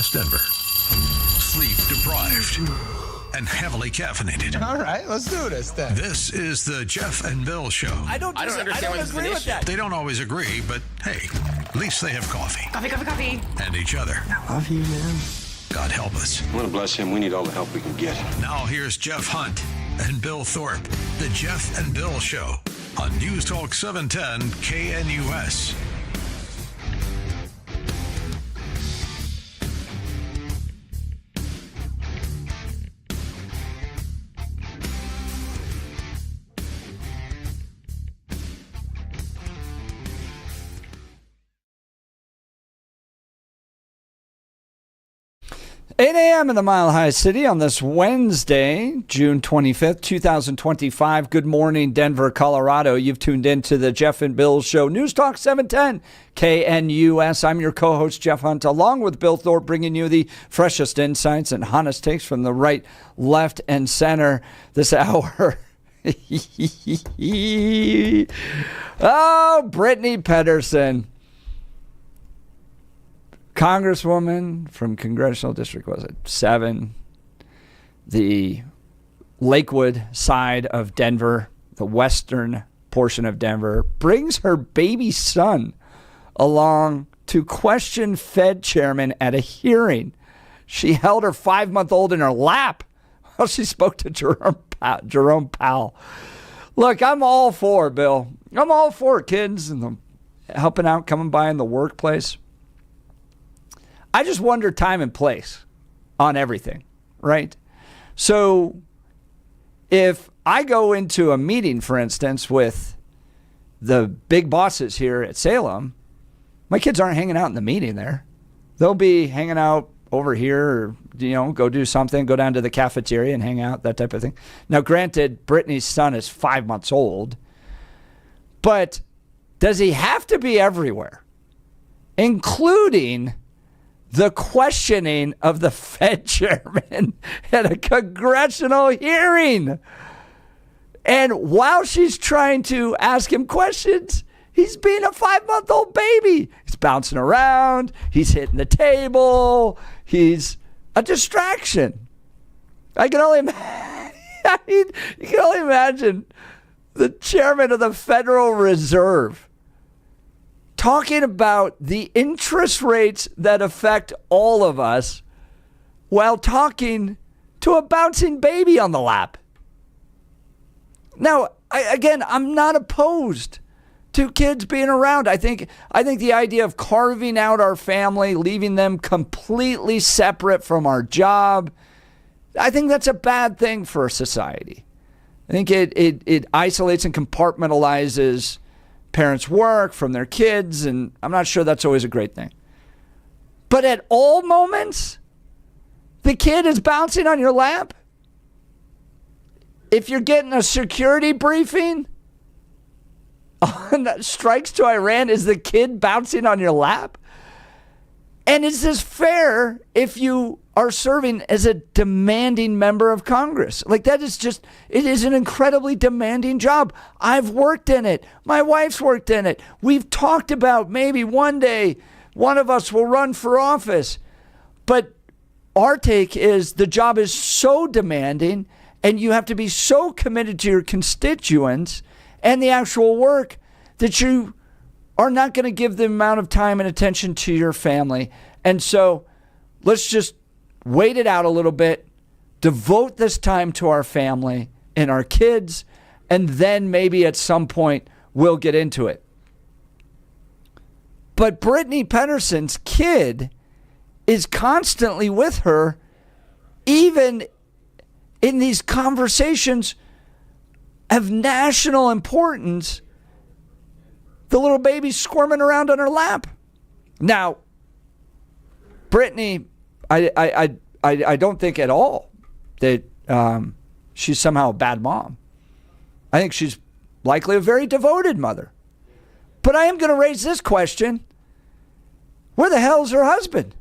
West Denver. Sleep deprived and heavily caffeinated. All right, let's do this then. This is the Jeff and Bill Show. I don't agree with that. They don't always agree, but hey, at least they have coffee. Coffee. And each other. I love you, man. God help us. I want to bless him. We need all the help we can get. Now here's Jeff Hunt and Bill Thorpe. The Jeff and Bill Show on News Talk 710 KNUS. Eight a.m. in the Mile High City on this Wednesday, June 25th, 2025. Good morning, Denver, Colorado. You've tuned in to the Jeff and Bill Show, News Talk 710 KNUS. I'm your co-host, Jeff Hunt, along with Bill Thorpe, bringing you the freshest insights and honest takes from the right, left, and center this hour. Oh, Brittany Pedersen. Congresswoman from Congressional District, was it 7? The Lakewood side of Denver, the western portion of Denver, brings her baby son along to question Fed chairman at a hearing. She held her 5-month-old in her lap while she spoke to Jerome Powell. Look, I'm all for, Bill. I'm all for kids and helping out, coming by in the workplace. I just wonder time and place on everything, right? So if I go into a meeting, for instance, with the big bosses here at Salem, my kids aren't hanging out in the meeting there. They'll be hanging out over here or, go do something, go down to the cafeteria and hang out, that type of thing. Now, granted, Brittany's son is 5 months old, but does he have to be everywhere, including the questioning of the Fed chairman at a congressional hearing? And while she's trying to ask him questions, he's being a 5-month-old baby. He's bouncing around. He's hitting the table. He's a distraction. I can only you can only imagine the chairman of the Federal Reserve talking about the interest rates that affect all of us while talking to a bouncing baby on the lap. Now, I'm not opposed to kids being around. I think the idea of carving out our family, leaving them completely separate from our job, I think that's a bad thing for society. I think it isolates and compartmentalizes parents' work from their kids, and I'm not sure that's always a great thing. But at all moments, the kid is bouncing on your lap. If you're getting a security briefing on strikes to Iran, is the kid bouncing on your lap? And is this fair if you are serving as a demanding member of Congress? Like, that is just, it is an incredibly demanding job. I've worked in it. My wife's worked in it. We've talked about maybe one day one of us will run for office. But our take is the job is so demanding and you have to be so committed to your constituents and the actual work that you are not going to give the amount of time and attention to your family. And so let's just wait it out a little bit, devote this time to our family and our kids, and then maybe at some point we'll get into it. But Brittany Pedersen's kid is constantly with her, even in these conversations of national importance. The little baby's squirming around on her lap. Now, Brittany, I don't think at all that she's somehow a bad mom. I think she's likely a very devoted mother. But I am going to raise this question. Where the hell is her husband?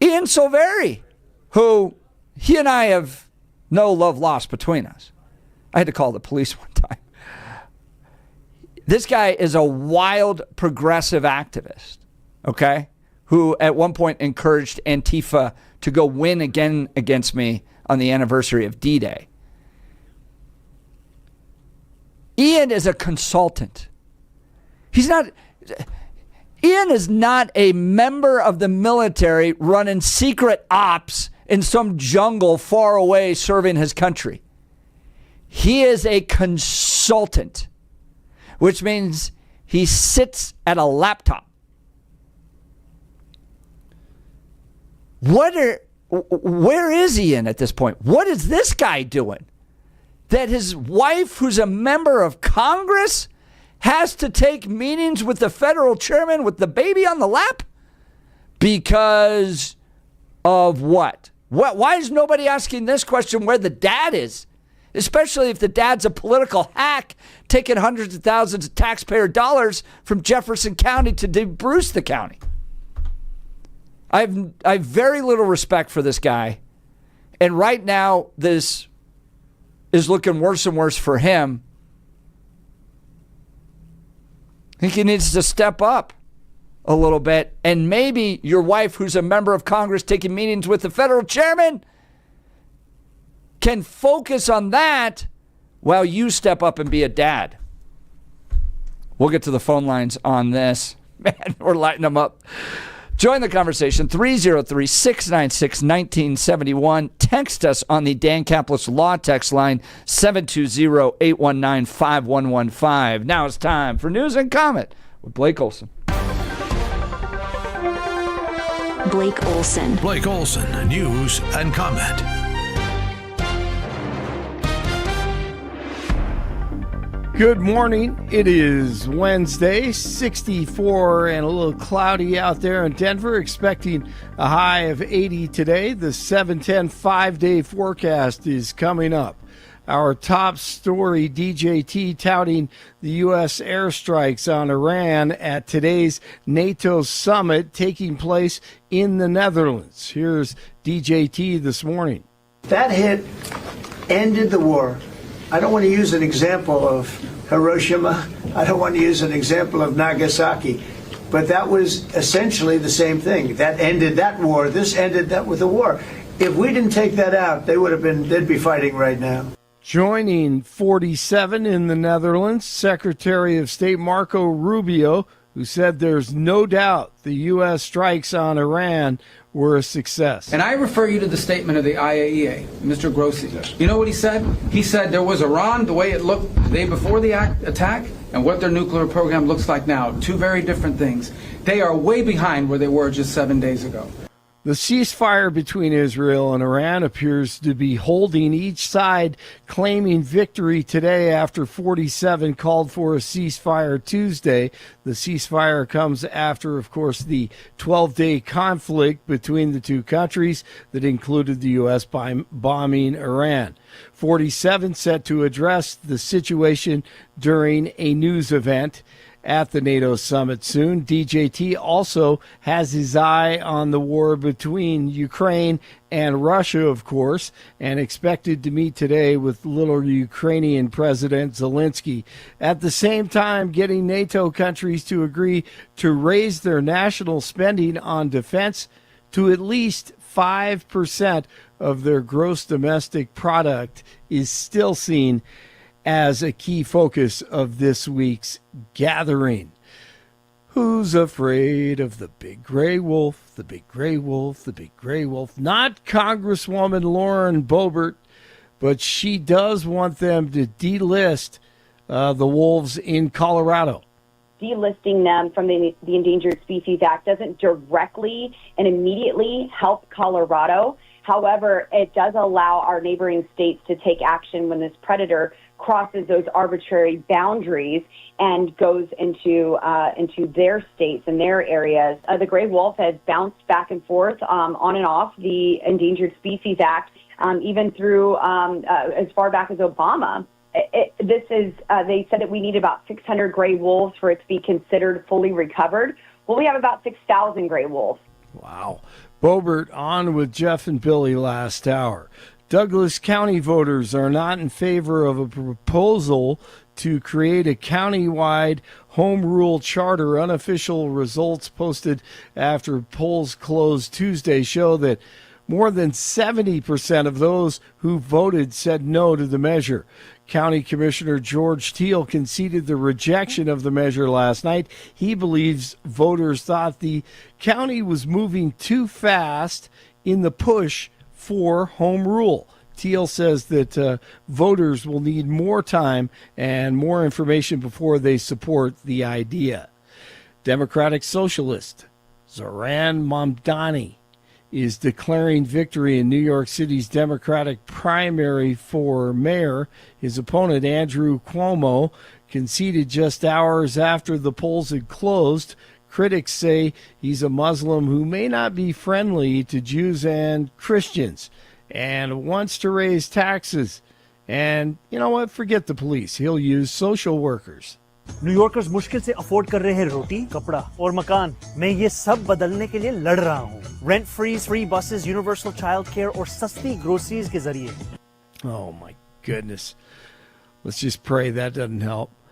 Ian Silveri, who he and I have no love lost between us. I had to call the police one time. This guy is a wild progressive activist, okay? who at one point encouraged Antifa to go win again against me on the anniversary of D-Day. Ian is a consultant. Ian is not a member of the military running secret ops in some jungle far away serving his country. He is a consultant, which means he sits at a laptop. Where is Ian at this point? What is this guy doing? That his wife, who's a member of Congress, has to take meetings with the federal chairman with the baby on the lap? Because of what? Why is nobody asking this question where the dad is? Especially if the dad's a political hack taking hundreds of thousands of taxpayer dollars from Jefferson County to de-Bruce the county. I have very little respect for this guy. And right now, this is looking worse and worse for him. I think he needs to step up a little bit. And maybe your wife, who's a member of Congress taking meetings with the federal chairman, can focus on that while you step up and be a dad. We'll get to the phone lines on this. Man, we're lighting them up. Join the conversation, 303-696-1971. Text us on the Dan Caplis Law text line, 720-819-5115. Now it's time for News and Comment with Blake Olson. Blake Olson. Blake Olson, News and Comment. Good morning. It is Wednesday, 64 and a little cloudy out there in Denver, expecting a high of 80 today. The 710 5-day forecast is coming up. Our top story, DJT touting the U.S. airstrikes on Iran at today's NATO summit taking place in the Netherlands. Here's DJT this morning. That hit ended the war. I don't want to use an example of Hiroshima. I don't want to use an example of Nagasaki. But that was essentially the same thing. That ended that war. This ended that with the war. If we didn't take that out, they'd be fighting right now. Joining 47 in the Netherlands, Secretary of State Marco Rubio, who said there's no doubt the U.S. strikes on Iran were a success. And I refer you to the statement of the IAEA, Mr. Grossi. You know what he said? He said there was Iran, the way it looked the day before the attack, and what their nuclear program looks like now. Two very different things. They are way behind where they were just 7 days ago. The ceasefire between Israel and Iran appears to be holding, each side claiming victory today after 47 called for a ceasefire Tuesday. The ceasefire comes after, of course, the 12-day conflict between the two countries that included the U.S. bombing Iran. 47 set to address the situation during a news event at the NATO summit soon. DJT also has his eye on the war between Ukraine and Russia, of course, and expected to meet today with little Ukrainian President Zelensky. At the same time, getting NATO countries to agree to raise their national spending on defense to at least 5% of their gross domestic product is still seen as a key focus of this week's gathering. Who's afraid of the big gray wolf, the big gray wolf, the big gray wolf? Not Congresswoman Lauren Boebert, but she does want them to delist the wolves in Colorado. Delisting them from the Endangered Species Act doesn't directly and immediately help Colorado. However, it does allow our neighboring states to take action when this predator crosses those arbitrary boundaries and goes into their states and their areas. The gray wolf has bounced back and forth on and off the Endangered Species Act, even through as far back as Obama. They said that we need about 600 gray wolves for it to be considered fully recovered. Well, we have about 6,000 gray wolves. Wow. Boebert on with Jeff and Billy last hour. Douglas County voters are not in favor of a proposal to create a countywide home rule charter. Unofficial results posted after polls closed Tuesday show that more than 70% of those who voted said no to the measure. County Commissioner George Teal conceded the rejection of the measure last night. He believes voters thought the county was moving too fast in the push for home rule. Teal says that voters will need more time and more information before they support the idea. Democratic Socialist Zoran Mamdani is declaring victory in New York City's Democratic primary for mayor. His opponent, Andrew Cuomo, conceded just hours after the polls had closed. Critics say he's a Muslim who may not be friendly to Jews and Christians and wants to raise taxes. And you know what? Forget the police. He'll use social workers. New Yorkers मुश्किल से afford कर रहे हैं रोटी, कपड़ा और मकान. मैं ये सब बदलने के लिए लड़ रहा हूँ. Rent free buses, universal child care और सस्ती ग्रोसरीज के जरिए. Oh my goodness. Let's just pray that doesn't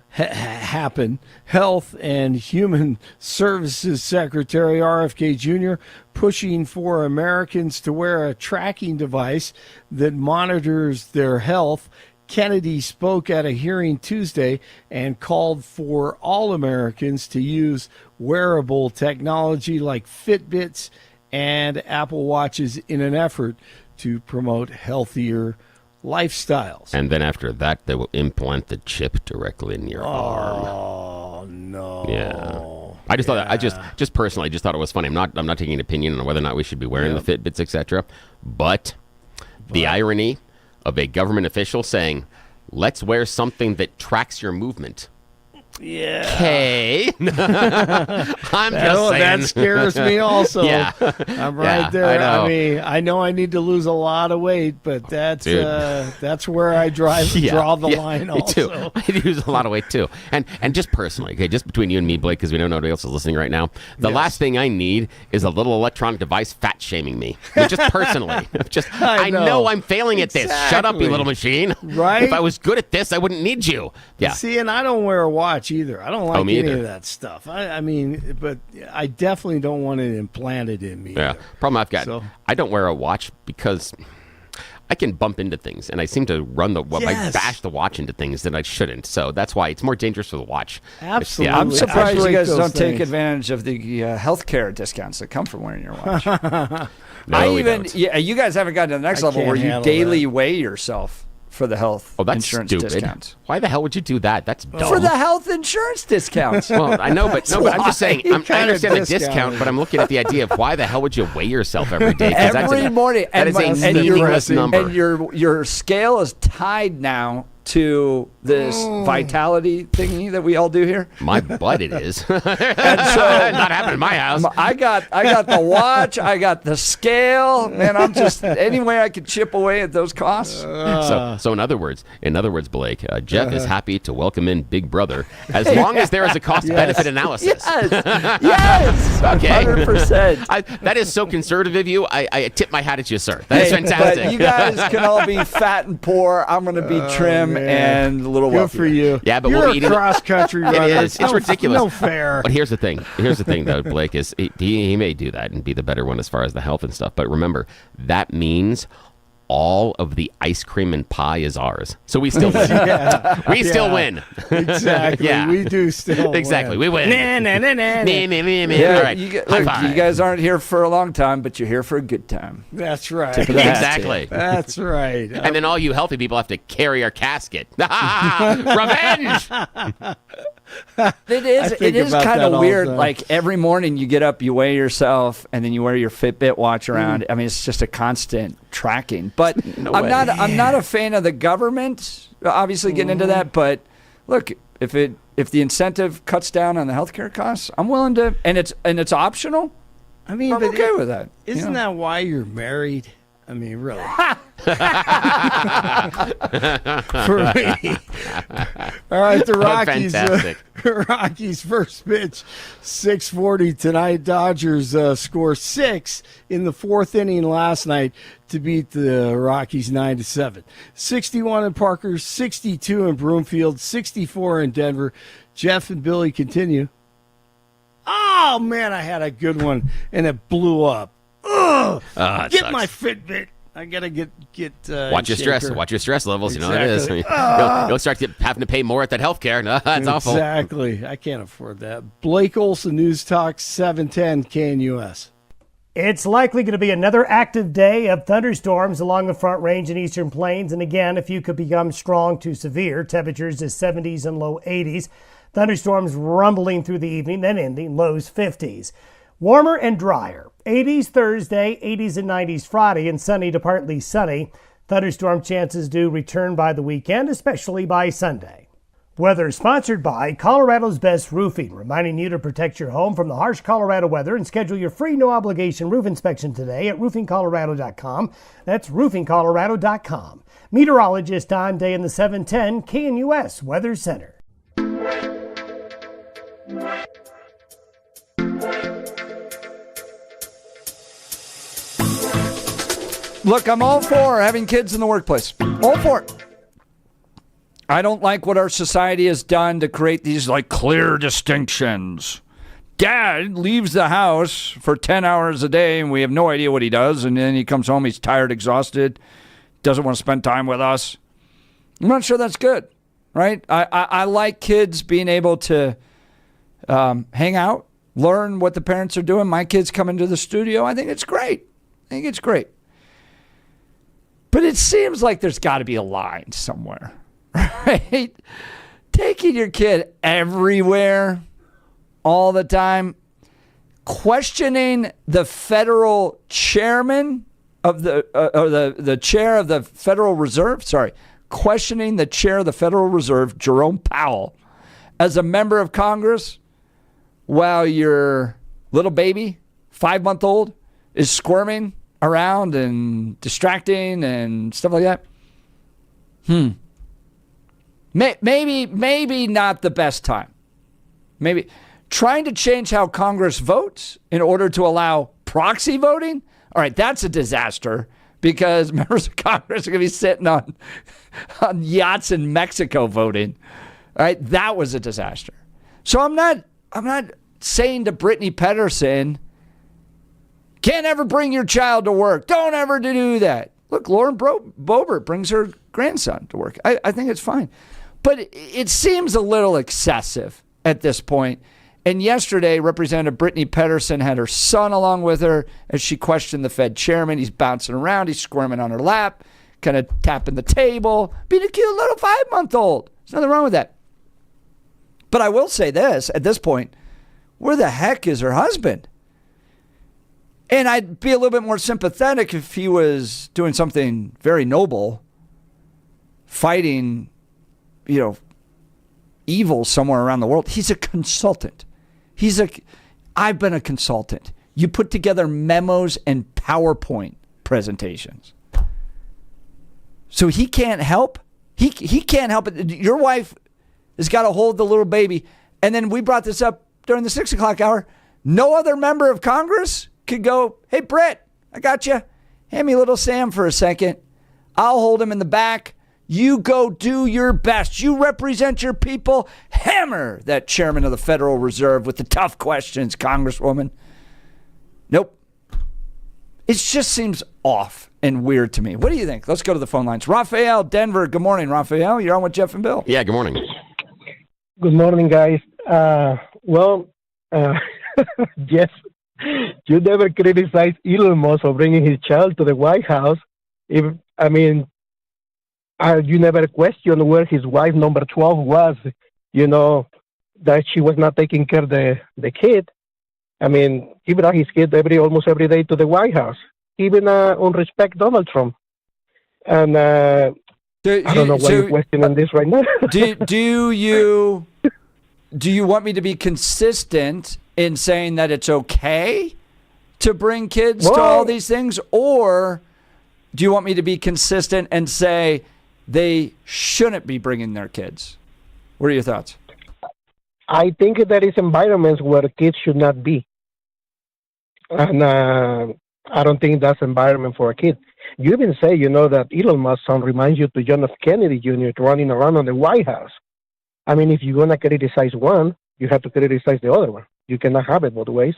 happen. Health and Human Services Secretary RFK Jr. pushing for Americans to wear a tracking device that monitors their health. Kennedy spoke at a hearing Tuesday and called for all Americans to use wearable technology like Fitbits and Apple Watches in an effort to promote healthier lifestyles. And then after that, they will implant the chip directly in your arm. Oh, no. Yeah. I just thought I just personally just thought it was funny. I'm not taking an opinion on whether or not we should be wearing the Fitbits, etc. But the irony of a government official saying, let's wear something that tracks your movement. Yeah. Okay. I'm just saying. That scares me also. Yeah. I'm right there. I know I need to lose a lot of weight, but that's where I draw the line me also. Too. I lose a lot of weight too. And just personally, okay, just between you and me, Blake, because we don't know nobody else is listening right now, the last thing I need is a little electronic device fat shaming me. I mean, just personally. I know I'm failing at this. Shut up, you little machine. Right? If I was good at this, I wouldn't need you. Yeah. See, and I don't wear a watch either. I don't like any either. of that stuff. I mean, but I definitely don't want it implanted in me. Yeah. Either. Problem I've got, I don't wear a watch because I can bump into things, and I seem to I bash the watch into things that I shouldn't. So that's why it's more dangerous for the watch. Absolutely. I'm surprised you guys don't take things. advantage of the healthcare discounts that come from wearing your watch. No, we don't. You guys haven't gotten to the next level where you daily weigh yourself for the health insurance discounts. Why the hell would you do that? That's dumb. For the health insurance discounts. Well, I know, but I'm just saying. I understand the discount, but I'm looking at the idea of why the hell would you weigh yourself every day? Every morning. That is a meaningless number. And your scale is tied now to this vitality thingy that we all do here. My butt, it is. And so, not happening in my house. I got the watch. I got the scale. Man, I'm just any way I could chip away at those costs. So in other words, Blake, Jeff is happy to welcome in Big Brother as long as there is a cost-benefit analysis. Yes. Okay. 100%. That is so conservative of you. I tip my hat at you, sir. That is fantastic. But you guys can all be fat and poor. I'm going to be trim and a little Good wealthier. for you. Yeah, but you're we're eating cross-country runner. It is. It's ridiculous. No fair. But here's the thing. Though, Blake, is he may do that and be the better one as far as the health and stuff. But remember, that means all of the ice cream and pie is ours. So we still win. We still win. Exactly. Yeah. We do still Exactly. win. We win. Yeah, All right. you guys aren't here for a long time, but you're here for a good time. That's right. Exactly. That's right. And then all you healthy people have to carry our casket. Revenge! It is kind of weird. Like every morning you get up, you weigh yourself, and then you wear your Fitbit watch around. I mean, it's just a constant tracking. But I'm not a fan of the government. Obviously, getting into that. But look, if the incentive cuts down on the healthcare costs, I'm willing to, and it's optional. I mean, I'm okay with that. Isn't that why you're married? I mean, really. For me. All right, the Rockies. Rockies' first pitch, 6:40 tonight. Dodgers score 6 in the fourth inning last night to beat the Rockies 9-7. 61 in Parker, 62 in Broomfield, 64 in Denver. Jeff and Billy continue. Oh, man, I had a good one, and it blew up. Ugh! Get my Fitbit. I gotta get. Watch your stress. Watch your stress levels. Exactly. You know what it is. You'll start having to pay more at that healthcare. No, that's awful. Exactly. I can't afford that. Blake Olson, News Talk 710 KNUS. It's likely going to be another active day of thunderstorms along the Front Range and Eastern Plains. And again, a few could become strong to severe. Temperatures is 70s and low 80s. Thunderstorms rumbling through the evening, then ending lows 50s. Warmer and drier. 80s Thursday, 80s and 90s Friday, and sunny to partly sunny. Thunderstorm chances do return by the weekend, especially by Sunday. Weather sponsored by Colorado's Best Roofing, reminding you to protect your home from the harsh Colorado weather and schedule your free no-obligation roof inspection today at roofingcolorado.com. That's roofingcolorado.com. Meteorologist Don Day in the 710 KNUS Weather Center. Look, I'm all for having kids in the workplace. All for it. I don't like what our society has done to create these clear distinctions. Dad leaves the house for 10 hours a day and we have no idea what he does. And then he comes home, he's tired, exhausted, doesn't want to spend time with us. I'm not sure that's good, right? I like kids being able to hang out, learn what the parents are doing. My kids come into the studio. I think it's great. But it seems like there's got to be a line somewhere, right? Taking your kid everywhere all the time, questioning the federal chairman of the chair of the Federal Reserve, questioning the chair of the Federal Reserve, Jerome Powell, as a member of Congress while your little baby, 5-month-old, is squirming around and distracting and stuff like that. Maybe not the best time. Maybe trying to change how Congress votes in order to allow proxy voting. All right, that's a disaster because members of Congress are going to be sitting on yachts in Mexico voting. All right, that was a disaster. So I'm not saying to Brittany Pedersen, can't ever bring your child to work. Don't ever do that. Look, Lauren Boebert brings her grandson to work. I think it's fine. But it seems a little excessive at this point. And yesterday, Representative Brittany Pedersen had her son along with her as she questioned the Fed chairman. He's bouncing around. He's squirming on her lap, kind of tapping the table, being a cute little 5-month-old. There's nothing wrong with that. But I will say this, at this point, where the heck is her husband? And I'd be a little bit more sympathetic if he was doing something very noble, fighting, evil somewhere around the world. He's a consultant. I've been a consultant. You put together memos and PowerPoint presentations. So he can't help. He can't help it. Your wife has got to hold the little baby. And then we brought this up during the 6 o'clock hour. No other member of Congress could go, hey, Britt, I got you. Hand me little Sam for a second. I'll hold him in the back. You go do your best. You represent your people. Hammer that chairman of the Federal Reserve with the tough questions, Congresswoman. Nope. It just seems off and weird to me. What do you think? Let's go to the phone lines. Raphael, Denver. Good morning, Raphael. You're on with Jeff and Bill. Yeah, good morning. Good morning, guys. Jeff, you never criticize Elon Musk for bringing his child to the White House. You never questioned where his wife, number 12, was, that she was not taking care of the kid. He brought his kid almost every day to the White House, even on respect Donald Trump. And I don't know why you're questioning this right now. Do you want me to be consistent in saying that it's okay to bring kids to all these things? Or do you want me to be consistent and say they shouldn't be bringing their kids? What are your thoughts? I think there is environments where kids should not be. And I don't think that's environment for a kid. You even say, that Elon Musk's son reminds you to John F. Kennedy Jr. running around on the White House. I mean, if you're going to criticize one, you have to criticize the other one. You cannot have it both ways.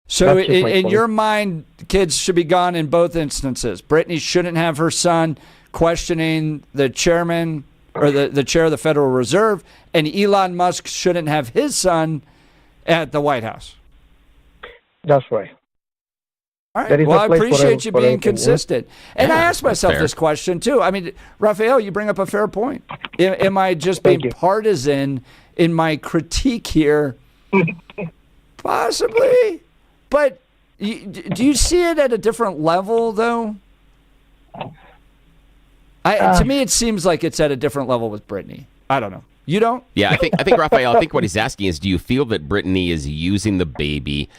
So in your mind, kids should be gone in both instances. Brittany shouldn't have her son questioning the chairman or the chair of the Federal Reserve, and Elon Musk shouldn't have his son at the White House. That's right. All right. Well, I appreciate you being consistent. And I asked myself this question, too. I mean, Rafael, you bring up a fair point. Am I just being partisan in my critique here? Possibly. But do you see it at a different level, though? To me, it seems like it's at a different level with Brittany. I don't know. You don't? Yeah, I think Rafael, I think what he's asking is, do you feel that Brittany is using the baby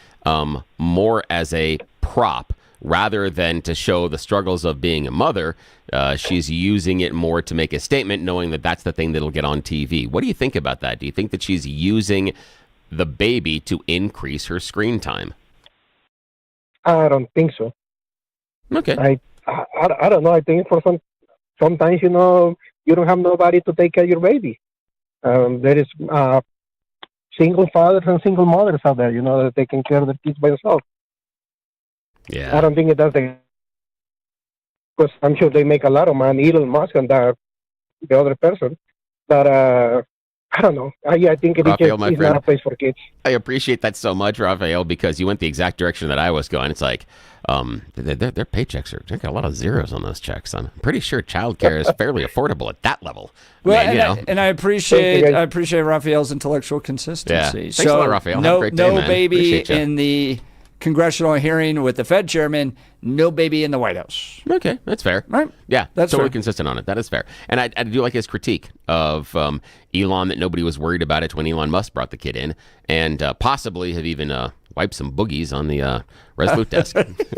more as a prop rather than to show the struggles of being a mother? She's using it more to make a statement, knowing that that's the thing that'll get on TV. What do you think about that? Do you think that she's using the baby to increase her screen time? I don't think so. Okay. I don't know. I think sometimes, you don't have nobody to take care of your baby. There is single fathers and single mothers out there, that taking care of their kids by themselves. Yeah. I don't think it does. Because I'm sure they make a lot of money, Elon Musk and the other person. But I don't know. I think it's not a place for kids. I appreciate that so much, Rafael, because you went the exact direction that I was going. It's like their paychecks they got a lot of zeros on those checks. I'm pretty sure childcare is fairly affordable at that level. Well, and I appreciate Rafael's intellectual consistency. Yeah. Thanks a lot, Rafael. Have a great day, man. Baby in the congressional hearing with the Fed chairman, no baby in the White House. Okay, that's fair. Right? Yeah, that's totally fair. Consistent on it. That is fair. And I do like his critique of Elon, that nobody was worried about it when Elon Musk brought the kid in, and possibly have even wiped some boogies on the Resolute desk.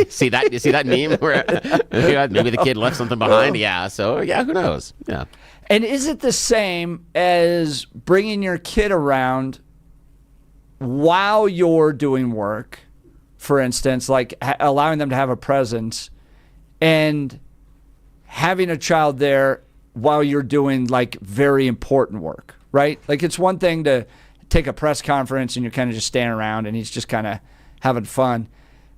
See that? You see that meme where maybe the kid left something behind? Yeah. So yeah, who knows? Yeah. And is it the same as bringing your kid around while you're doing work? For instance, like allowing them to have a presence and having a child there while you're doing like very important work, right? Like it's one thing to take a press conference and you're kind of just standing around and he's just kind of having fun.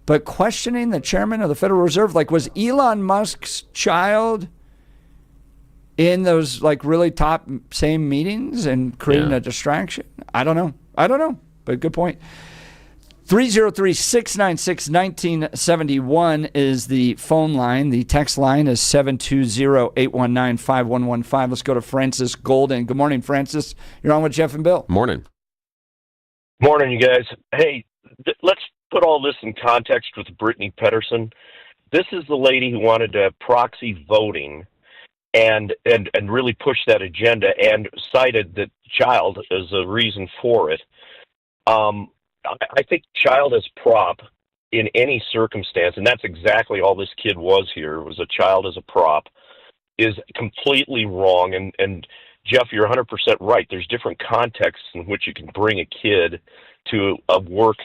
But questioning the chairman of the Federal Reserve, like was Elon Musk's child in those like really top same meetings and creating a distraction? I don't know, but good point. 303-696-1971 is the phone line. The text line is 720-819-5115. Let's go to Francis Golden. Good morning, Francis. You're on with Jeff and Bill. Morning. Morning, you guys. Hey, let's put all this in context with Brittany Pedersen. This is the lady who wanted to proxy voting and really push that agenda and cited the child as a reason for it. I think child as prop in any circumstance, and that's exactly all this kid was here, was a child as a prop, is completely wrong. And Jeff, you're 100% right. There's different contexts in which you can bring a kid to a work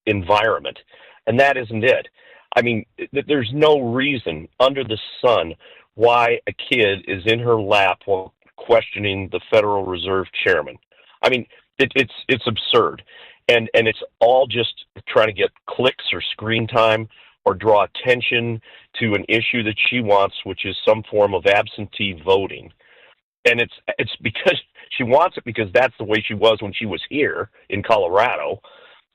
environment, and that isn't it. I mean, there's no reason under the sun why a kid is in her lap while questioning the Federal Reserve chairman. I mean, it's absurd. And it's all just trying to get clicks or screen time or draw attention to an issue that she wants, which is some form of absentee voting. And it's because she wants it because that's the way she was when she was here in Colorado,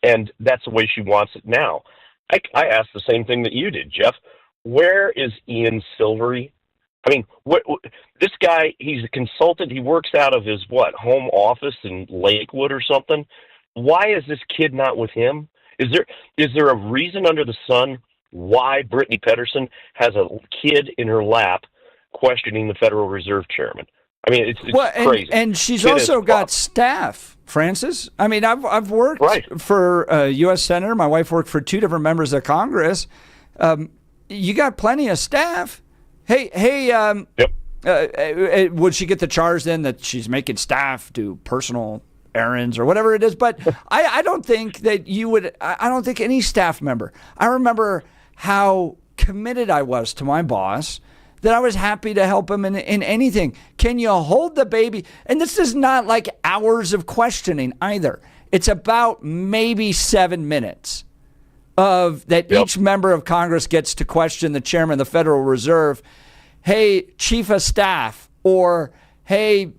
and that's the way she wants it now. I asked the same thing that you did, Jeff. Where is Ian Silvery? I mean, this guy, he's a consultant. He works out of his, home office in Lakewood or something. Why is this kid not with him? Is there a reason under the sun why Brittany Pedersen has a kid in her lap questioning the Federal Reserve chairman? I mean, it's crazy. And she's also got staff, Francis. I mean, I've worked for a U.S. Senator. My wife worked for 2 different members of Congress. You got plenty of staff. Hey. Would she get the charge then that she's making staff do personal errands or whatever it is. But I don't think that you would, I don't think any staff member, I remember how committed I was to my boss, that I was happy to help him in anything. Can you hold the baby? And this is not like hours of questioning either. It's about maybe 7 minutes of that each member of Congress gets to question the chairman of the Federal Reserve. Hey, chief of staff, or hey,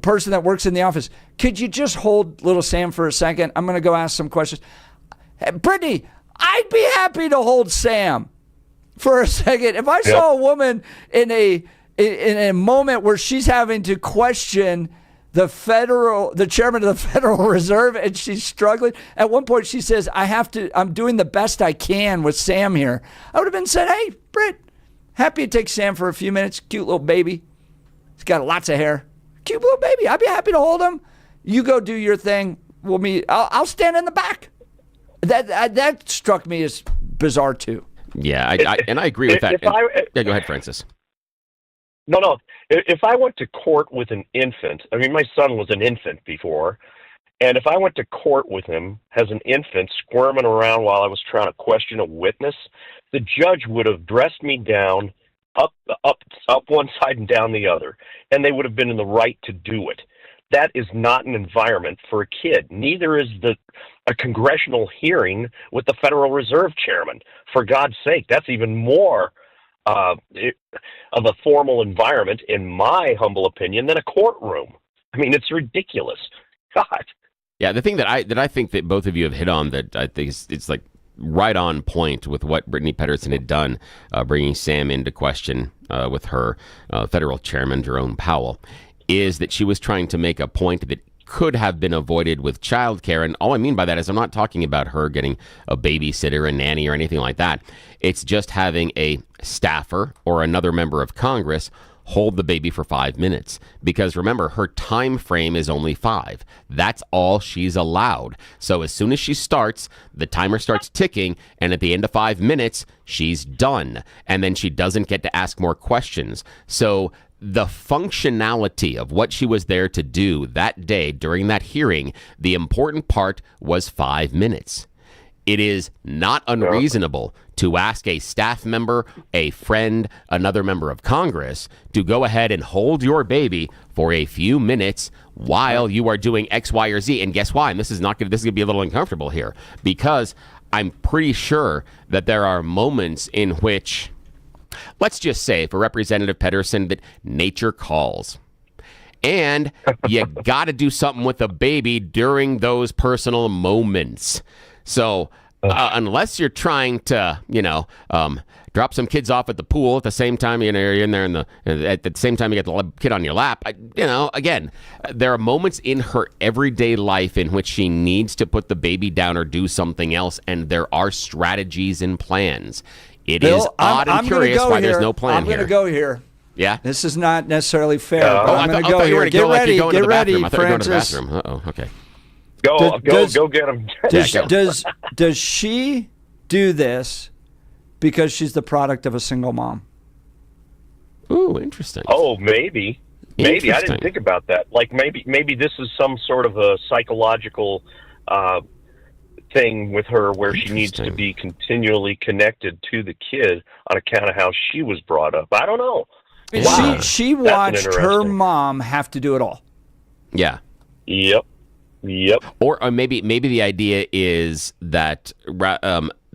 person that works in the office, could you just hold little Sam for a second? I'm going to go ask some questions. Hey, Brittany, I'd be happy to hold Sam for a second. If I saw a woman in a moment where she's having to question the chairman of the Federal Reserve, and she's struggling. At one point, she says, I'm doing the best I can with Sam here. I would have been said, hey, Britt, happy to take Sam for a few minutes. Cute little baby. He's got lots of hair. Cute little baby. I'd be happy to hold him. You go do your thing. I'll stand in the back. That struck me as bizarre too. Yeah, I agree with that. Yeah, go ahead, Francis. No. If I went to court with an infant, I mean, my son was an infant before, and if I went to court with him as an infant squirming around while I was trying to question a witness, the judge would have dressed me down, up one side and down the other, and they would have been in the right to do it. That is not an environment for a kid. Neither is a congressional hearing with the Federal Reserve chairman. For God's sake, that's even more of a formal environment, in my humble opinion, than a courtroom. I mean, it's ridiculous. God. Yeah, the thing that I think that both of you have hit on, that I think it's like right on point with what Brittany Pedersen had done, bringing Sam into question with her federal chairman, Jerome Powell, is that she was trying to make a point that could have been avoided with childcare. And all I mean by that is I'm not talking about her getting a babysitter, a nanny, or anything like that. It's just having a staffer or another member of Congress hold the baby for 5 minutes. Because remember, her time frame is only 5. That's all she's allowed. So as soon as she starts, the timer starts ticking, and at the end of 5 minutes, she's done. And then she doesn't get to ask more questions. So the functionality of what she was there to do that day during that hearing, the important part was 5 minutes. It is not unreasonable to ask a staff member, a friend, another member of Congress to go ahead and hold your baby for a few minutes while you are doing X, Y, or Z. And guess why? And this is going to be a little uncomfortable here, because I'm pretty sure that there are moments in which, let's just say for Representative Pedersen, that nature calls. And you got to do something with the baby during those personal moments. So unless you're trying to, drop some kids off at the pool at the same time, you're in there at the same time you get the kid on your lap, again, there are moments in her everyday life in which she needs to put the baby down or do something else, and there are strategies and plans. It is odd and curious why there's no plan here. I'm going to go here. Yeah? This is not necessarily fair. I'm going to go here. Get ready, Francis. Uh-oh, okay. Go get him. Does she do this because she's the product of a single mom? Ooh, interesting. Oh, maybe. I didn't think about that. Like maybe this is some sort of a psychological thing with her where she needs to be continually connected to the kid on account of how she was brought up. I don't know. Wow. She watched her mom have to do it all. Yeah. Yep. Or maybe the idea is that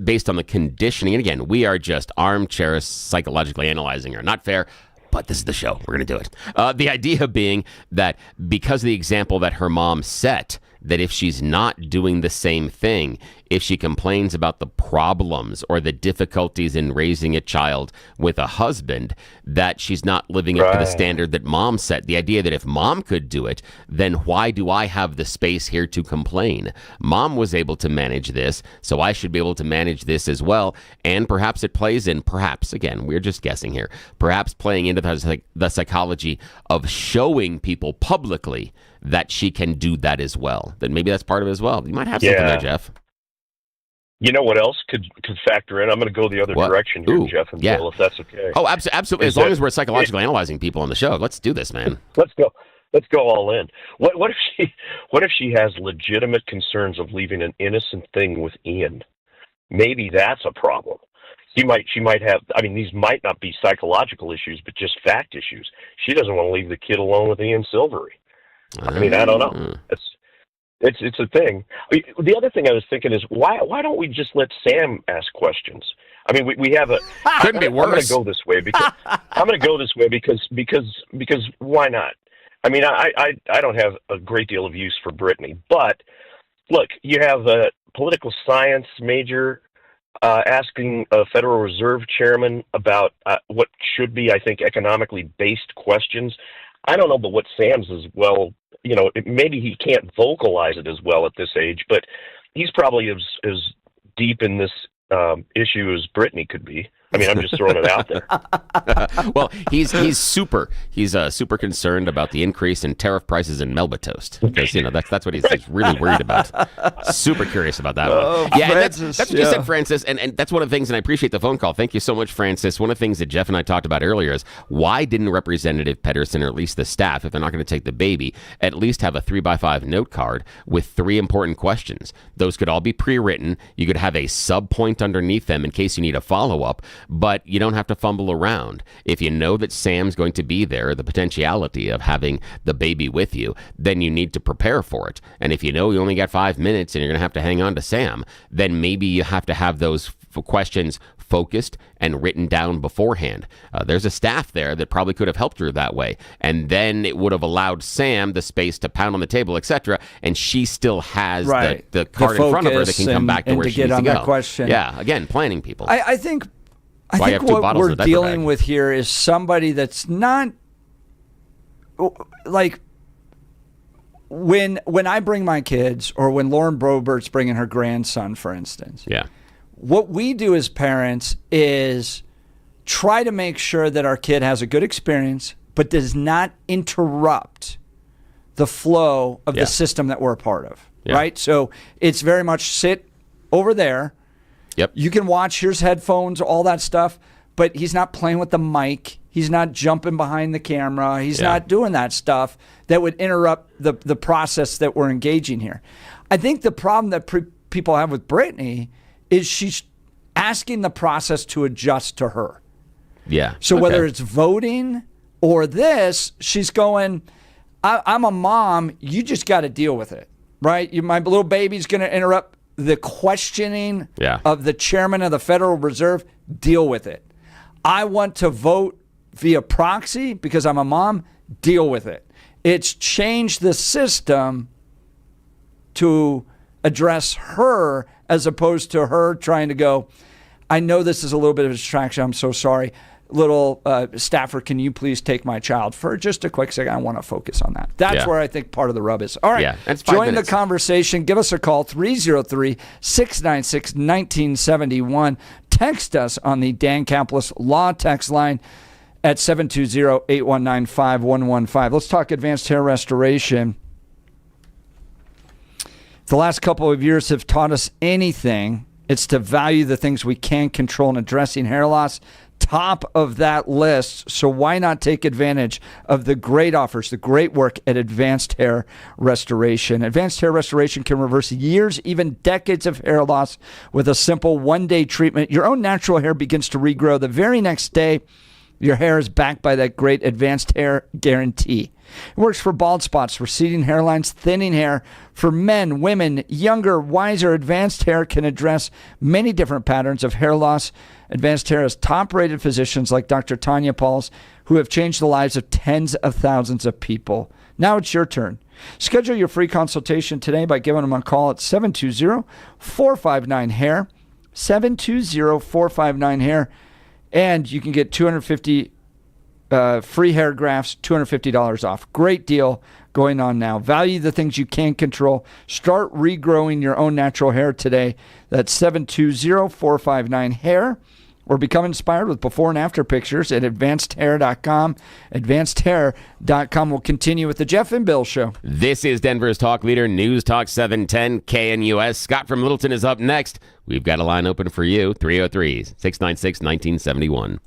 based on the conditioning, and again, we are just armchair psychologically analyzing her. Not fair, but this is the show. We're going to do it. The idea being that because of the example that her mom set, that if she's not doing the same thing, if she complains about the problems or the difficulties in raising a child with a husband, that she's not living up to the standard that mom set. The idea that if mom could do it, then why do I have the space here to complain? Mom was able to manage this, so I should be able to manage this as well. And perhaps it plays in, again, we're just guessing here, perhaps playing into the psychology of showing people publicly that she can do that as well. Then maybe that's part of it as well. You might have something there, Jeff. You know what else could factor in? I'm going to go the other direction here, Jeff and Bill, if that's okay. Oh, absolutely. As long as we're psychologically analyzing people on the show. Let's do this, man. Let's go. Let's go all in. What if she has legitimate concerns of leaving an innocent thing with Ian? Maybe that's a problem. She might have. I mean, these might not be psychological issues, but just fact issues. She doesn't want to leave the kid alone with Ian Silvery. I mean, I don't know. It's a thing. The other thing I was thinking is why don't we just let Sam ask questions? I mean, we have a. Couldn't be worse. I'm going to go this way because why not? I mean, I don't have a great deal of use for Brittany, but look, you have a political science major asking a Federal Reserve chairman about what should be, I think, economically based questions. I don't know, but what Sam's is, well, maybe he can't vocalize it as well at this age, but he's probably as deep in this issue as Brittany could be. I mean, I'm just throwing it out there. Well, he's super concerned about the increase in tariff prices in Melba toast because that's what he's really worried about. Super curious about that one. Yeah, Francis, and that's what you said, Francis, and that's one of the things. And I appreciate the phone call. Thank you so much, Francis. One of the things that Jeff and I talked about earlier is why didn't Representative Pedersen, or at least the staff, if they're not going to take the baby, at least have a 3x5 note card with 3 important questions. Those could all be pre-written. You could have a sub point underneath them in case you need a follow-up. But you don't have to fumble around. If you know that Sam's going to be there, the potentiality of having the baby with you, then you need to prepare for it. And if you know you only got 5 minutes and you're going to have to hang on to Sam, then maybe you have to have those questions focused and written down beforehand. There's a staff there that probably could have helped her that way. And then it would have allowed Sam the space to pound on the table, etc. And she still has the card in front of her that can come back to where she needs to go. Question. Yeah, again, planning people. I think what we're dealing with here is somebody that's not like when I bring my kids, or when Lauren Brobert's bringing her grandson, for instance. Yeah. What we do as parents is try to make sure that our kid has a good experience, but does not interrupt the flow of the system that we're a part of. Yeah. Right? So it's very much sit over there. Yep. You can watch, here's headphones, all that stuff, but he's not playing with the mic. He's not jumping behind the camera. He's not doing that stuff that would interrupt the process that we're engaging here. I think the problem that people have with Brittany is she's asking the process to adjust to her. Yeah. So whether it's voting or this, she's going, I'm a mom. You just got to deal with it, right? My little baby's going to interrupt the questioning of the chairman of the Federal Reserve. Deal with it. I want to vote via proxy because I'm a mom. Deal with it. It's changed the system to address her as opposed to her trying to go, I know this is a little bit of a distraction. I'm so sorry. Little staffer, can you please take my child for just a quick second? I want to focus on that. That's where I think part of the rub is. All right, join the conversation. Give us a call, 303-696-1971. Text us on the Dan Caplis Law text line at 720-819-5115. Let's talk advanced hair restoration. If the last couple of years have taught us anything, it's to value the things we can control in addressing hair loss. Top of that list, so why not take advantage of the great offers, the great work at Advanced Hair Restoration. Advanced Hair Restoration can reverse years, even decades of hair loss with a simple one-day treatment. Your own natural hair begins to regrow the very next day. Your hair is backed by that great Advanced Hair Guarantee. It works for bald spots, receding hairlines, thinning hair. For men, women, younger, wiser, Advanced Hair can address many different patterns of hair loss. Advanced Hair has top-rated physicians like Dr. Tanya Pauls who have changed the lives of tens of thousands of people. Now it's your turn. Schedule your free consultation today by giving them a call at 720-459-HAIR, 720-459-HAIR, and you can get 250 free hair grafts, $250 off. Great deal going on now. Value the things you can control. Start regrowing your own natural hair today. That's 720-459-HAIR. Or become inspired with before and after pictures at advancedhair.com. Advancedhair.com. We'll continue with the Jeff and Bill Show. This is Denver's talk leader, News Talk 710 KNUS. Scott from Littleton is up next. We've got a line open for you, 303-696-1971.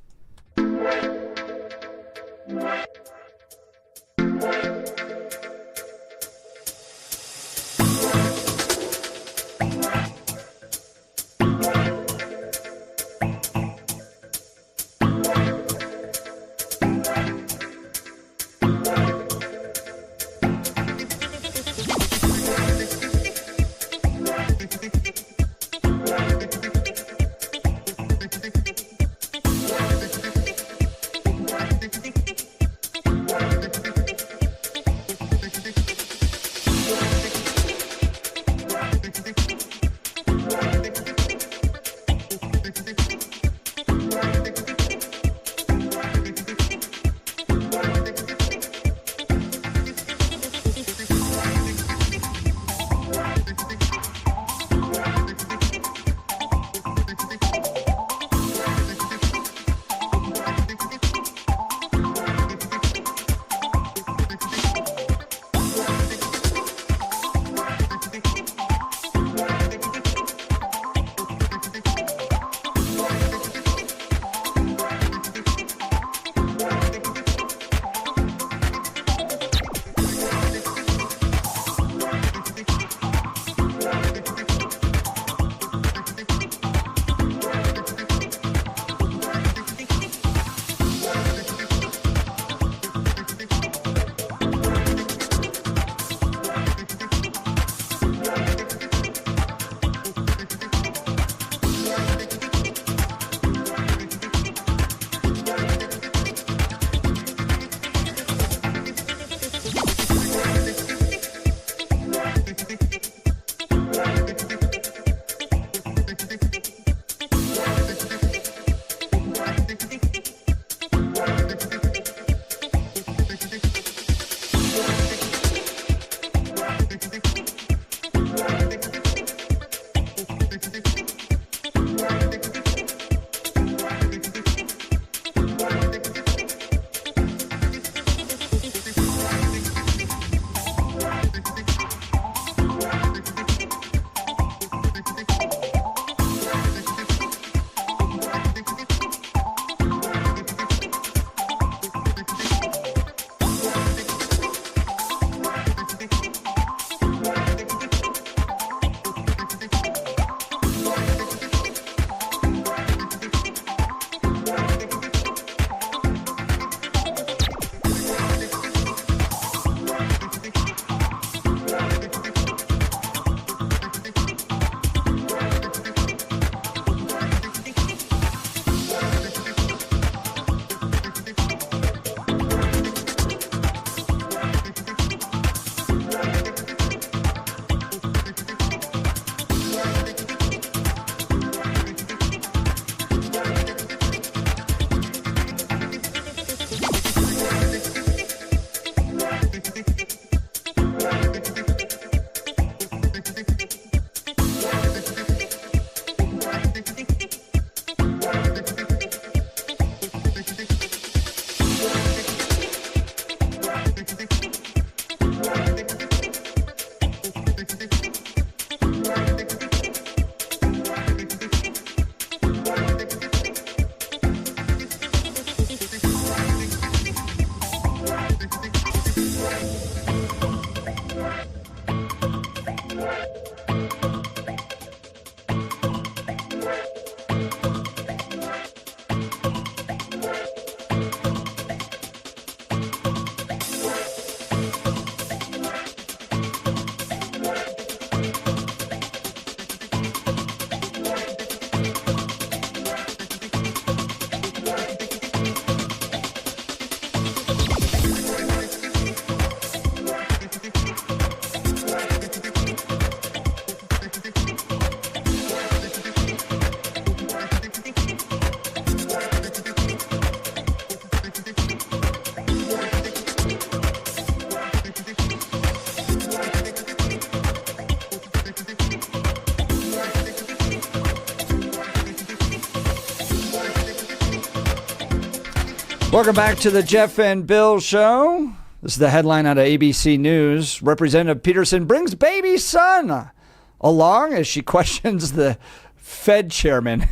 Welcome back to the Jeff and Bill Show. This is the headline out of ABC News. Representative Peterson brings baby son along as she questions the Fed chairman.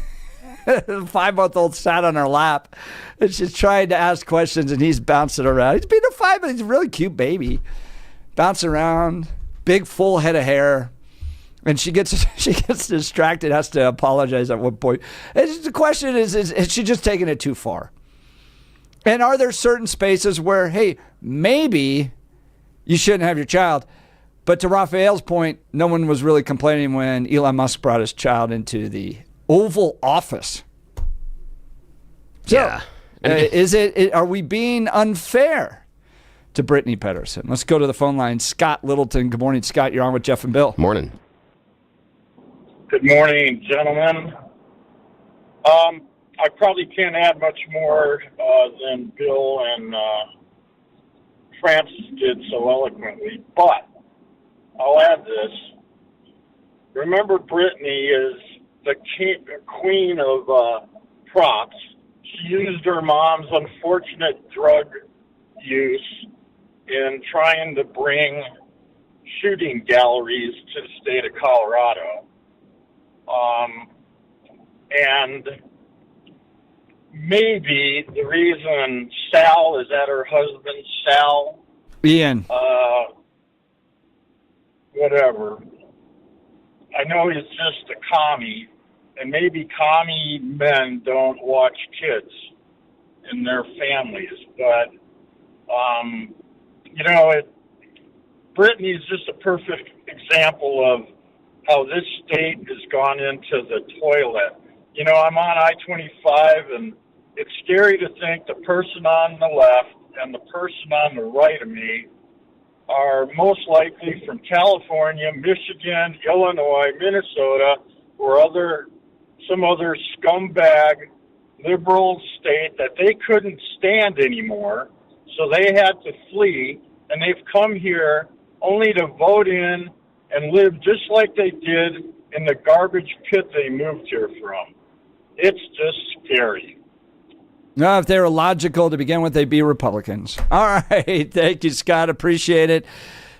The 5-month-old sat on her lap and she's trying to ask questions and he's bouncing around. He's been a 5, but he's a really cute baby. Bouncing around, big full head of hair. And she gets distracted, has to apologize at one point. And the question is she just taking it too far? And are there certain spaces where, hey, maybe you shouldn't have your child? But to Raphael's point, no one was really complaining when Elon Musk brought his child into the Oval Office. So, yeah. Are we being unfair to Brittany Pedersen? Let's go to the phone line. Scott Littleton. Good morning, Scott. You're on with Jeff and Bill. Morning. Good morning, gentlemen. I probably can't add much more than Bill and Francis did so eloquently, but I'll add this. Remember, Brittany is the queen of props. She used her mom's unfortunate drug use in trying to bring shooting galleries to the state of Colorado. And maybe the reason Sal is at her husband, Sal. Ian. Whatever. I know he's just a commie, and maybe commie men don't watch kids in their families, but, Brittany's just a perfect example of how this state has gone into the toilet. I'm on I-25, and it's scary to think the person on the left and the person on the right of me are most likely from California, Michigan, Illinois, Minnesota, or some other scumbag liberal state that they couldn't stand anymore, so they had to flee, and they've come here only to vote in and live just like they did in the garbage pit they moved here from. It's just scary. No, if they were logical to begin with, they'd be Republicans. All right. Thank you, Scott. Appreciate it.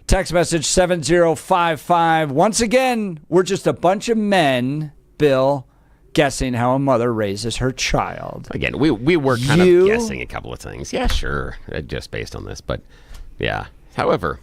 Text message 7055. Once again, we're just a bunch of men, Bill, guessing how a mother raises her child. Again, we were kind of guessing a couple of things. Yeah, sure. Just based on this. But, yeah. However,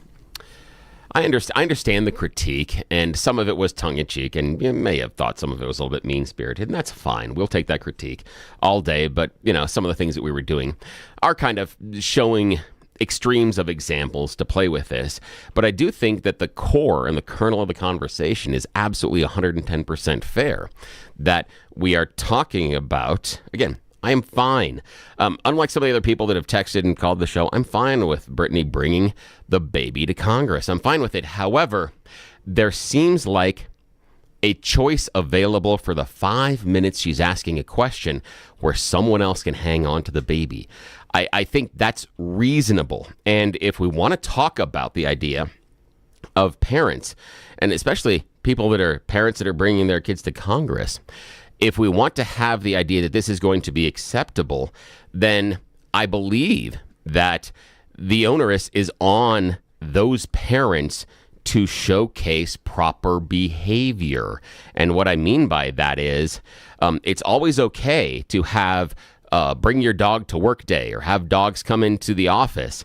I understand the critique, and some of it was tongue-in-cheek, and you may have thought some of it was a little bit mean-spirited, and that's fine. We'll take that critique all day, but, some of the things that we were doing are kind of showing extremes of examples to play with this. But I do think that the core and the kernel of the conversation is absolutely 110% fair, that we are talking about, again, I am fine. Unlike some of the other people that have texted and called the show, I'm fine with Brittany bringing the baby to Congress. I'm fine with it. However, there seems like a choice available for the 5 minutes she's asking a question where someone else can hang on to the baby. I think that's reasonable. And if we want to talk about the idea of parents, and especially people that are parents that are bringing their kids to Congress, if we want to have the idea that this is going to be acceptable, then I believe that the onus is on those parents to showcase proper behavior. And what I mean by that is it's always okay to have bring your dog to work day or have dogs come into the office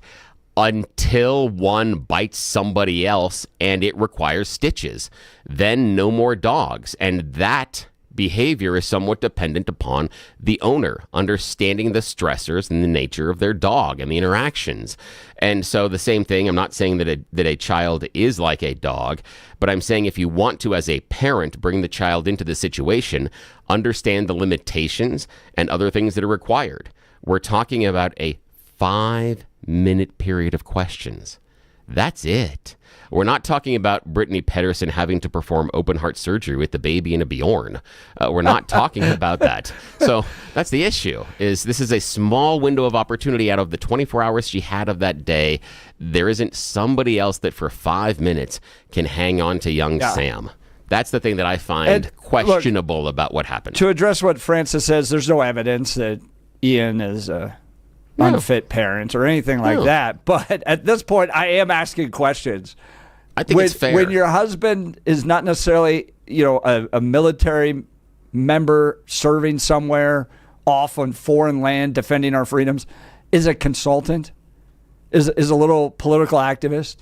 until one bites somebody else and it requires stitches. Then no more dogs. And that behavior is somewhat dependent upon the owner understanding the stressors and the nature of their dog and the interactions. And so the same thing, I'm not saying that a child is like a dog, but I'm saying if you want to, as a parent, bring the child into the situation, understand the limitations and other things that are required. We're talking about a 5-minute period of questions. That's it. We're not talking about Brittany Pedersen having to perform open heart surgery with the baby in a Bjorn. We're not talking about that. So that's the issue, is this is a small window of opportunity out of the 24 hours she had of that day. There isn't somebody else that for 5 minutes can hang on to young Sam. That's the thing that I find questionable about what happened. To address what Francis says, there's no evidence that Ian is unfit parents or anything like that. But at this point, I am asking questions. I think it's fair. When your husband is not necessarily, a military member serving somewhere off on foreign land defending our freedoms, is a consultant, is a little political activist,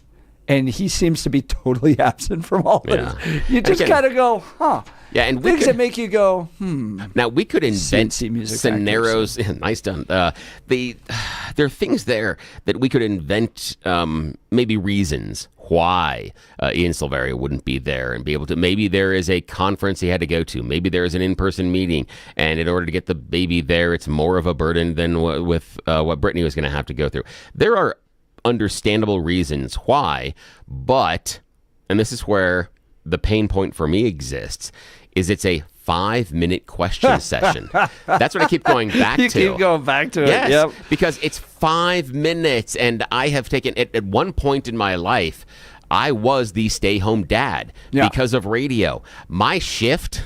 and he seems to be totally absent from all this. You just kind of go, huh. Yeah, and things that make you go, Now, we could invent scenarios. Nice done. There are things there that we could invent, maybe reasons why Ian Silveria wouldn't be there and be able to. Maybe there is a conference he had to go to. Maybe there is an in-person meeting, and in order to get the baby there, it's more of a burden than what Brittany was going to have to go through. There are understandable reasons why, but, and this is where the pain point for me exists, is it's a 5-minute question session. That's what I keep going back to. You keep going back to it. Yes, Yep. because it's 5 minutes, and I have taken it at one point in my life. I was the stay-home dad because of radio. My shift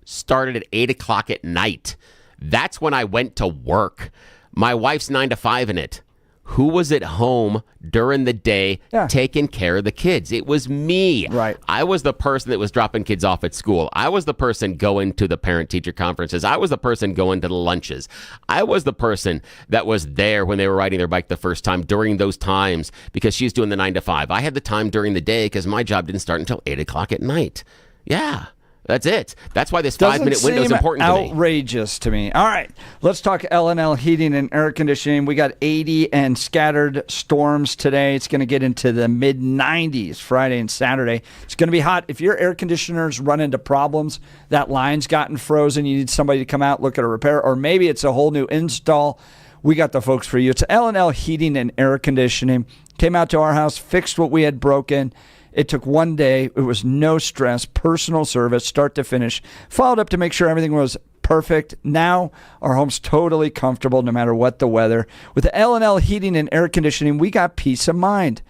started at 8 o'clock at night. That's when I went to work. My wife's 9 to 5 in it. Who was at home during the day taking care of the kids? It was me. Right. I was the person that was dropping kids off at school. I was the person going to the parent-teacher conferences. I was the person going to the lunches. I was the person that was there when they were riding their bike the first time during those times because she's doing the 9 to 5. I had the time during the day because my job didn't start until 8 o'clock at night. Yeah. That's it. That's why this 5-minute window is important to me. Outrageous to me. All right, let's talk L&L heating and air conditioning. We got 80 and scattered storms today. It's going to get into the mid-90s Friday and Saturday. It's going to be hot. If your air conditioners run into problems, that line's gotten frozen, you need somebody to come out, look at a repair, or maybe it's a whole new install, we got the folks for you. It's L&L heating and air conditioning. Came out to our house, fixed what we had broken. It took one day. It was no stress, personal service, start to finish. Followed up to make sure everything was perfect. Now our home's totally comfortable no matter what the weather. With the L&L heating and air conditioning, we got peace of mind.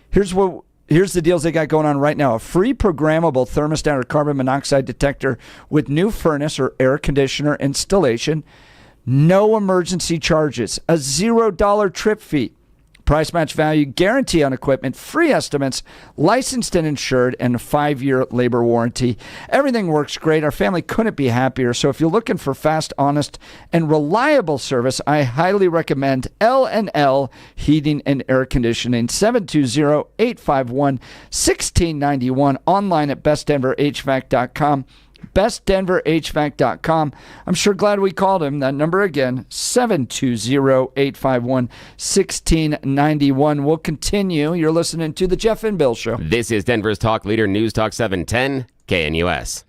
Here's the deals they got going on right now. A free programmable thermostat or carbon monoxide detector with new furnace or air conditioner installation. No emergency charges. A $0 trip fee. Price match value guarantee on equipment, free estimates, licensed and insured, and a 5-year labor warranty. Everything works great. Our family couldn't be happier. So if you're looking for fast, honest, and reliable service, I highly recommend L&L Heating and Air Conditioning, 720-851-1691, online at bestdenverhvac.com. bestdenverhvac.com. I'm sure glad we called him. That number again, 720-851-1691. We'll continue. You're listening to The Jeff and Bill Show. This is Denver's talk leader, News Talk 710, KNUS.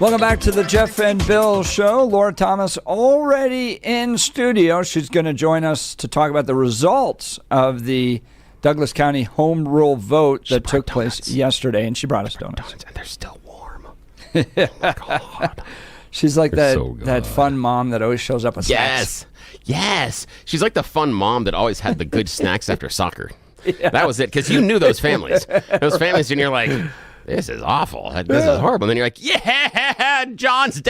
Welcome back to the Jeff and Bill Show. Laura Thomas already in studio. She's going to join us to talk about the results of the Douglas County home rule vote that took place yesterday. And she brought us donuts. And they're still warm. Oh my God. She's like that fun mom that always shows up with snacks. Yes. She's like the fun mom that always had the good snacks after soccer. Yeah. That was it, because you knew those families. And you're like, this is awful. This is horrible. And then you're like, yeah, John's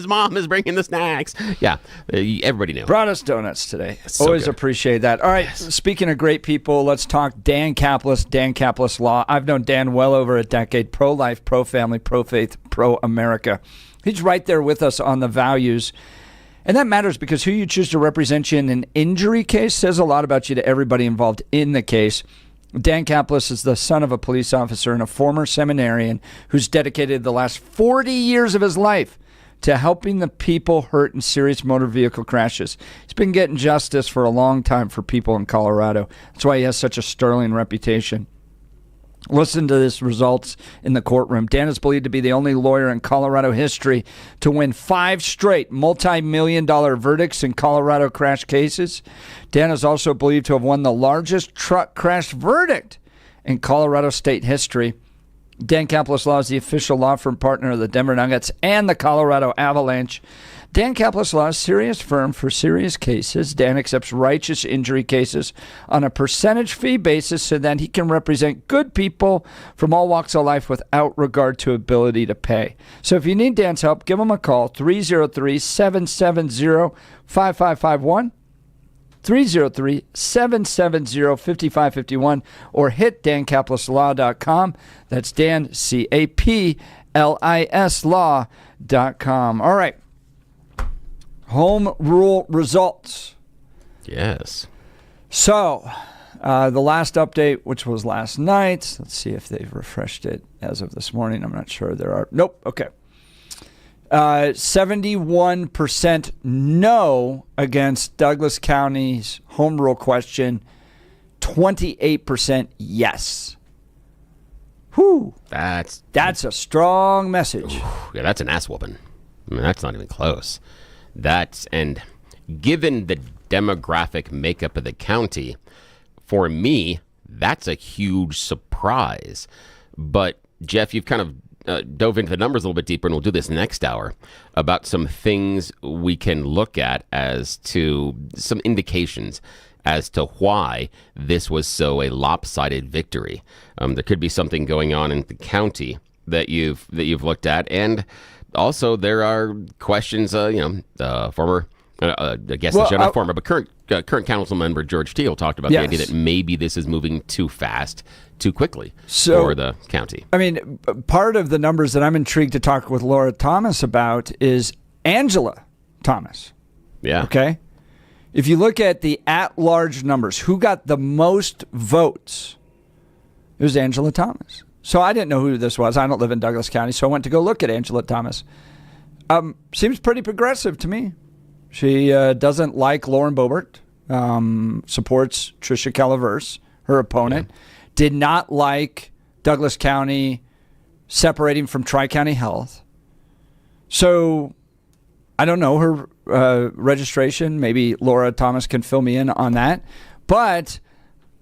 mom is bringing the snacks. Yeah, everybody knew. Brought us donuts today. Always appreciate that. All right, Speaking of great people, let's talk Dan Caplis, Dan Caplis Law. I've known Dan well over a decade. Pro-life, pro-family, pro-faith, pro-America. He's right there with us on the values. And that matters because who you choose to represent you in an injury case says a lot about you to everybody involved in the case. Dan Caplis is the son of a police officer and a former seminarian who's dedicated the last 40 years of his life to helping the people hurt in serious motor vehicle crashes. He's been getting justice for a long time for people in Colorado. That's why he has such a sterling reputation. Listen to this results in the courtroom. Dan is believed to be the only lawyer in Colorado history to win 5 straight multi-million-dollar verdicts in Colorado crash cases. Dan is also believed to have won the largest truck crash verdict in Colorado state history. Dan Caplis Law is the official law firm partner of the Denver Nuggets and the Colorado Avalanche. Dan Caplis Law is a serious firm for serious cases. Dan accepts righteous injury cases on a percentage fee basis so that he can represent good people from all walks of life without regard to ability to pay. So if you need Dan's help, give him a call, 303-770-5551. 303-770-5551 or hit dancaplisLaw.com. That's Dan, C-A-P-L-I-S law.com. All right. Home rule results. Yes. So, the last update, which was last night, let's see if they've refreshed it as of this morning. I'm not sure there are. Nope. Okay. 71% no against Douglas County's home rule question, 28% yes. Whew. That's a strong message. Yeah, that's an ass whooping. I mean, that's not even close. And given the demographic makeup of the county, for me, that's a huge surprise. But, Jeff, you've kind of dove into the numbers a little bit deeper, and we'll do this next hour, about some things we can look at as to some indications as to why this was so a lopsided victory. There could be something going on in the county that you've looked at, and also there are questions. Former, I guess not former, but current council member George Teal talked about the idea that maybe this is moving too fast, too quickly for the county. I mean, part of the numbers that I'm intrigued to talk with Laura Thomas about is Angela Thomas. Yeah. Okay. If you look at the at-large numbers, who got the most votes? It was Angela Thomas. So I didn't know who this was. I don't live in Douglas County, so I went to go look at Angela Thomas. Seems pretty progressive to me. She doesn't like Lauren Boebert, supports Tricia Calaverse, her opponent, did not like Douglas County separating from Tri-County Health. So I don't know her registration. Maybe Laura Thomas can fill me in on that. But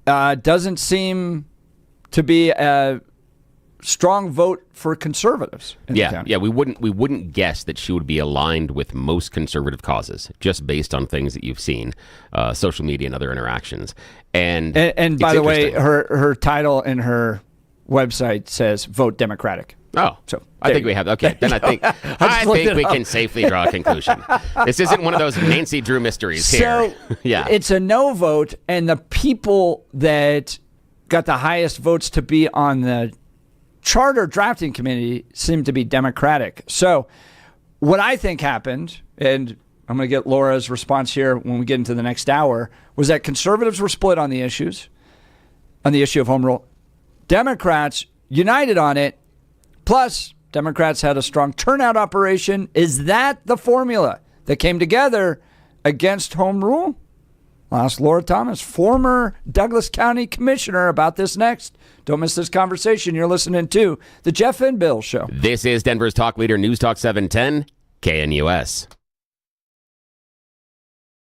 doesn't seem to be a strong vote for conservatives in the county. Yeah, we wouldn't guess that she would be aligned with most conservative causes just based on things that you've seen, social media and other interactions. And by the way, her title and her website says "Vote Democratic." Oh, so I think we have. Okay, then I think we can safely draw a conclusion. This isn't one of those Nancy Drew mysteries here. So it's a no vote, and the people that got the highest votes to be on the charter drafting committee seem to be Democratic. So what I think happened, and I'm going to get Laura's response here when we get into the next hour, was that conservatives were split on the issue of home rule. Democrats united on it. Plus, Democrats had a strong turnout operation. Is that the formula that came together against home rule? I'll ask Laura Thomas, former Douglas County Commissioner, about this next. Don't miss this conversation. You're listening to The Jeff and Bill Show. This is Denver's talk leader, News Talk 710, KNUS.